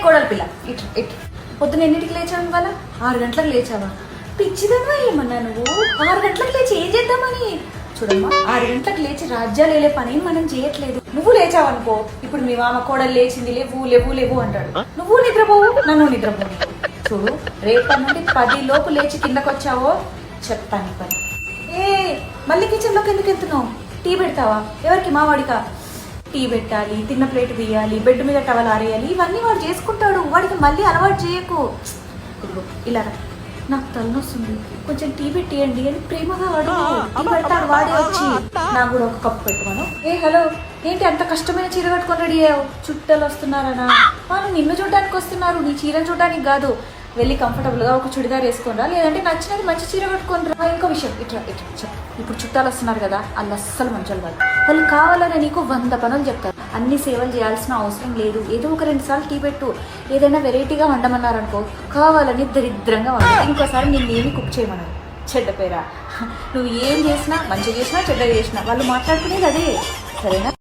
కోడలి పిల్ల ఇటు ఇటు పొద్దున ఎన్నింటికి లేచావు ఇవాళ? 6 గంటలకు లేచావా? పిచ్చిదమ్మా ఏమన్నా నువ్వు 6 గంటలకు లేచి ఏం చేద్దామని? చూడమ్మా 6 గంటలకు లేచి రాజ్యాలు వెళ్ళే పని మనం చేయట్లేదు. నువ్వు లేచావనుకో, ఇప్పుడు మీ మామ కోడలు లేచింది లేవు లేవు లేవు అంటాడు, నువ్వు నిద్రపోవు నన్ను నిద్రపోవు. చూడు రేపటి నుండి 10 లోపు లేచి కిందకు వచ్చావో చెప్తాను పని. మళ్ళీ కిచెన్లోకి ఎందుకు వెళ్తున్నావు? టీ పెడతావా? ఎవరికి? మావాడికా? టీ పెట్టాలి, తిన్న ప్లేట్ తీయాలి, బెడ్ మీద టవల్ ఆరేయాలి, ఇవన్నీ వాడు చేసుకుంటాడు. వాడికి మళ్ళీ అలవాటు చేయకు. ఇదిగో ఇలా నాకు తలనొస్తుంది, కొంచెం టీ పెట్టియండి అని ప్రేమగా వాడు టీ పెడతాడు. వాడే వచ్చి నాకు కూడా ఒక కప్పు పెట్టుకోను. హలో ఏంటి అంత కష్టమైన చీర కట్టుకొని రెడీ అయ్యావు? చుట్టాలు వస్తున్నారనా? వాళ్ళు నిన్ను చూడడానికి వస్తున్నారు, నీ చీరను చూడడానికి కాదు. వెళ్ళి కంఫర్టబుల్గా ఒక చుడిదార్ వేసుకొని రా, లేదంటే నచ్చినది మంచి చీర కట్టుకొని రా. ఇంకో విషయం ఇట్లా చెప్పు, ఇప్పుడు చుట్టాలు వస్తున్నారు కదా, వాళ్ళు అస్సలు మంచోళ్ళు కాదు. వాళ్ళు కావాలని నీకు 100 పనులు చెప్తారు. అన్ని సేవలు చేయాల్సిన అవసరం లేదు. ఏదో ఒక 2 సార్లు టీ పెట్టు. ఏదైనా వెరైటీగా వండమన్నారనుకో, కావాలని దరిద్రంగా వండు. ఇంకోసారి నిన్నేమి కుక్ చేయమన్నారు. చెడ్డ పేరా? నువ్వు ఏం చేసినా, మంచిగా చేసినా చెడ్డగా చేసినా వాళ్ళు మాట్లాడుకునేది అదే, సరేనా?